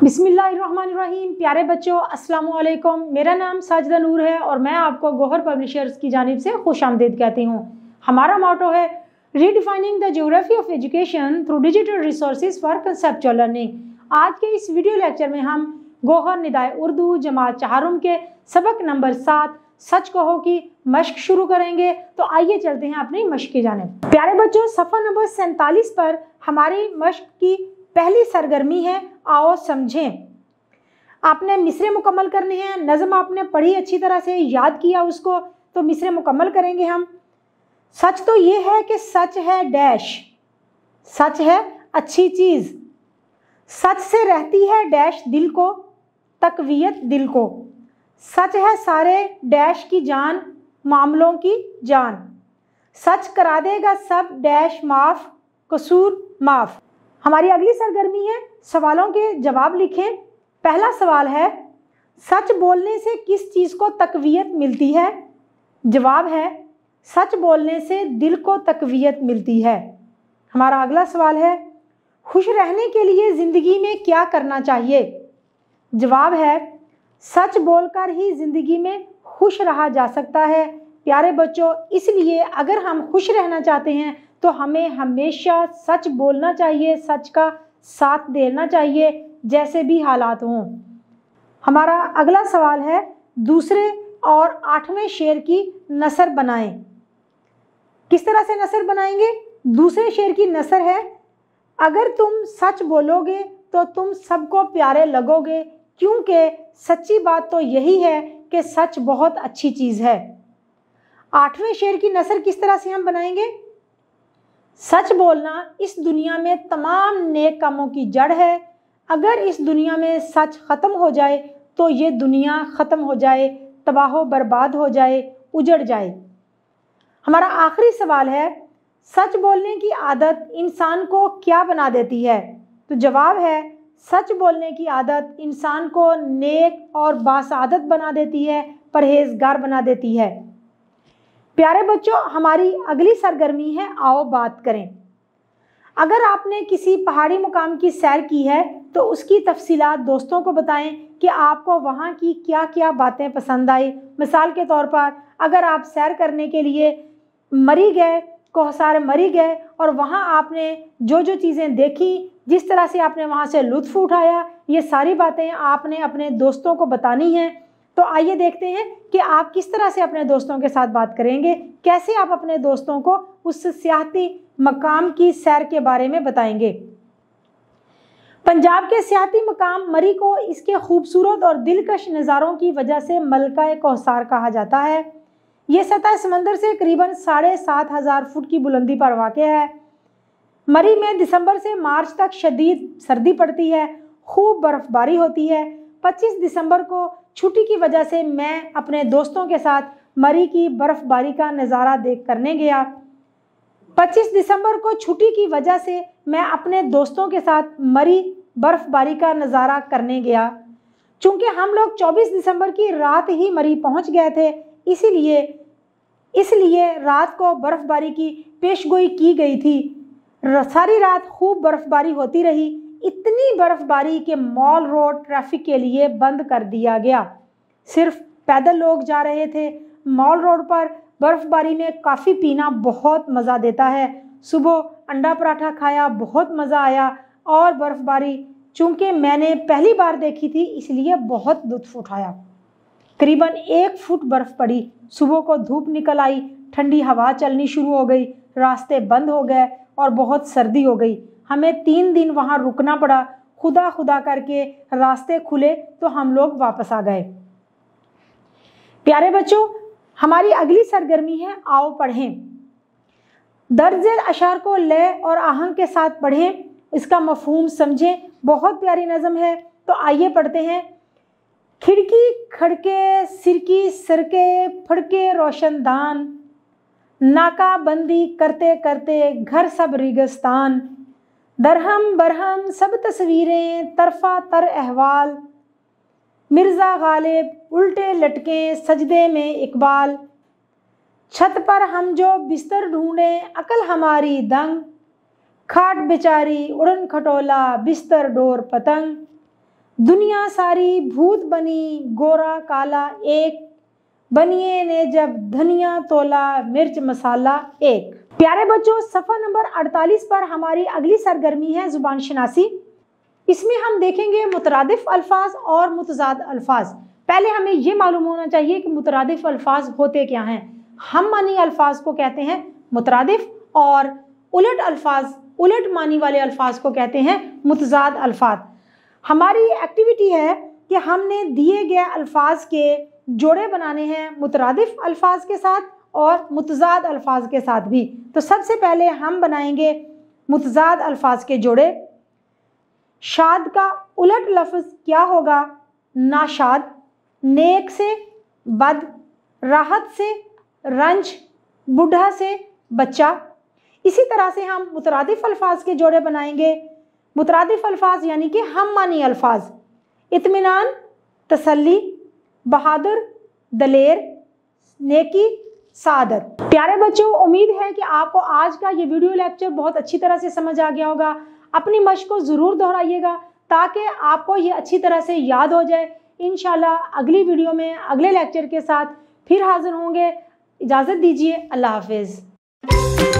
बिस्मिल्लाहिर्रहमानिर्रहीम। प्यारे बच्चों, अस्सलाम वालेकुम। मेरा नाम साजिदा नूर है और मैं आपको गौहर पब्लिशर्स की जानिब से खुशामदीद कहती हूँ। हमारा मोटो है redefining the geography of education through digital resources for conceptual learning. आज के इस वीडियो लेक्चर में हम गौहर निदाए उर्दू जमात चहारुम के सबक नंबर 7 सच कहो की मश्क शुरू करेंगे। तो आइए चलते हैं अपनी मश्क की जानिब। प्यारे बच्चों, सफ़ा नंबर 47 पर हमारी मश्क की पहली सरगर्मी है, आओ समझें। आपने मिसरे मुकम्मल करने हैं। नज़म आपने पढ़ी अच्छी तरह से, याद किया उसको, तो मिसरे मुकम्मल करेंगे हम। सच तो ये है कि सच है डैश, सच है अच्छी चीज़, सच से रहती है डैश दिल को तकवीयत दिल को, सच है सारे डैश की जान मामलों की जान, सच करा देगा सब डैश माफ़ कसूर माफ़। हमारी अगली सरगर्मी है, सवालों के जवाब लिखें। पहला सवाल है, सच बोलने से किस चीज़ को तकवीयत मिलती है? जवाब है, सच बोलने से दिल को तकवीयत मिलती है। हमारा अगला सवाल है, खुश रहने के लिए ज़िंदगी में क्या करना चाहिए? जवाब है, सच बोलकर ही ज़िंदगी में खुश रहा जा सकता है। प्यारे बच्चों, इसलिए अगर हम खुश रहना चाहते हैं तो हमें हमेशा सच बोलना चाहिए, सच का साथ देना चाहिए जैसे भी हालात हों। हमारा अगला सवाल है, दूसरे और 8वें शेर की नसर बनाएं। किस तरह से नसर बनाएंगे? दूसरे शेर की नसर है, अगर तुम सच बोलोगे तो तुम सबको प्यारे लगोगे, क्योंकि सच्ची बात तो यही है कि सच बहुत अच्छी चीज़ है। 8वें शेर की नसर किस तरह से हम बनाएंगे? सच बोलना इस दुनिया में तमाम नेक कामों की जड़ है। अगर इस दुनिया में सच ख़त्म हो जाए तो ये दुनिया ख़त्म हो जाए, तबाह बर्बाद हो जाए, उजड़ जाए। हमारा आखिरी सवाल है, सच बोलने की आदत इंसान को क्या बना देती है? तो जवाब है, सच बोलने की आदत इंसान को नेक और बासादत बना देती है, परहेजगार बना देती है। प्यारे बच्चों, हमारी अगली सरगर्मी है, आओ बात करें। अगर आपने किसी पहाड़ी मुकाम की सैर की है तो उसकी तफसीलात दोस्तों को बताएं कि आपको वहाँ की क्या क्या बातें पसंद आई। मिसाल के तौर पर, अगर आप सैर करने के लिए मरी गए, कोहसार मरी गए, और वहाँ आपने जो जो चीज़ें देखी, जिस तरह से आपने वहाँ से लुत्फ़ उठाया, ये सारी बातें आपने अपने दोस्तों को बतानी हैं। तो आइए देखते हैं कि आप किस तरह से अपने दोस्तों के साथ बात करेंगे, कैसे आप अपने दोस्तों को उस सियाहती मकाम की सैर के बारे में बताएंगे। पंजाब के सियाहती मकाम मरी को इसके खूबसूरत और दिलकश नज़ारों की वजह से मलका कोहसार कहा जाता है। ये सतह समंदर से करीबन 7,500 फुट की बुलंदी पर वाक़ है। मरी में दिसंबर से मार्च तक शदीद सर्दी पड़ती है, खूब बर्फ़बारी होती है। 25 दिसंबर को छुट्टी की वजह से मैं अपने दोस्तों के साथ मरी की बर्फ़बारी का नज़ारा देख करने गया। 25 दिसंबर को छुट्टी की वजह से मैं अपने दोस्तों के साथ मरी बर्फ़बारी का नज़ारा करने गया। चूँकि हम लोग 24 दिसंबर की रात ही मरी पहुँच गए थे, इसलिए रात को बर्फ़बारी की पेशगोई की गई थी। सारी रात खूब बर्फ़बारी होती रही, इतनी बर्फ़बारी के मॉल रोड ट्रैफिक के लिए बंद कर दिया गया। सिर्फ पैदल लोग जा रहे थे। मॉल रोड पर बर्फ़बारी में काफ़ी पीना बहुत मज़ा देता है। सुबह अंडा पराठा खाया, बहुत मज़ा आया। और बर्फ़बारी चूँकि मैंने पहली बार देखी थी, इसलिए बहुत लुत्फ़ उठाया। करीबन 1 फुट बर्फ़ पड़ी। सुबह को धूप निकल आई, ठंडी हवा चलनी शुरू हो गई, रास्ते बंद हो गए और बहुत सर्दी हो गई। हमें 3 दिन वहाँ रुकना पड़ा। खुदा खुदा करके रास्ते खुले तो हम लोग वापस आ गए। प्यारे बच्चों, हमारी अगली सरगर्मी है, आओ पढ़ें। दर्ज अशार को लय और आहंग के साथ पढ़ें, इसका मफहूम समझें। बहुत प्यारी नज़म है, तो आइए पढ़ते हैं। खिड़की खड़के सिरकी सरके फड़के रोशनदान, नाकाबंदी करते करते घर सब रेगिस्तान, दरहम बरहम सब तस्वीरें तरफा तर अहवाल, मिर्ज़ा गालिब उल्टे लटके सजदे में इकबाल, छत पर हम जो बिस्तर ढूंढें अकल हमारी दंग, खाट बेचारी उड़न खटोला बिस्तर डोर पतंग, दुनिया सारी भूत बनी, गोरा काला एक, बनिए ने जब धनिया तोला, मिर्च मसाला एक। प्यारे बच्चों, सफ़ा नंबर 48 पर हमारी अगली सरगर्मी है ज़ुबान शनासी। इसमें हम देखेंगे मुतरादिफ अल्फाज और मुतजाद अल्फाज। पहले हमें ये मालूम होना चाहिए कि मुतरादिफ अल्फाज होते क्या हैं। हम मानी अल्फाज को कहते हैं मुतरादिफ और उलट अल्फाज, उलट मानी वाले अल्फाज को कहते हैं मुतजाद अल्फाज। हमारी एक्टिविटी है कि हमने दिए गए अल्फाज के जोड़े बनाने हैं मुतरादिफ अल्फाज के साथ और मुतजाद अल्फाज के साथ भी। तो सबसे पहले हम बनाएंगे मुतजाद अल्फाज के जोड़े। शाद का उलट लफ्ज़ क्या होगा? नाशाद। नेक से बद, राहत से रंज, बूढ़ा से बच्चा। इसी तरह से हम मुतरादिफ अल्फाज के जोड़े बनाएंगे। मुतरादिफ अल्फाज यानी कि हम मानी अल्फाज। इत्मीनान, तसल्ली, बहादुर, दलेर, नेकी, सादत। प्यारे बच्चों, उम्मीद है कि आपको आज का ये वीडियो लेक्चर बहुत अच्छी तरह से समझ आ गया होगा। अपनी मशक को ज़रूर दोहराइएगा ताकि आपको ये अच्छी तरह से याद हो जाए। इंशाल्लाह अगली वीडियो में अगले लेक्चर के साथ फिर हाजिर होंगे। इजाज़त दीजिए, अल्लाह हाफिज़।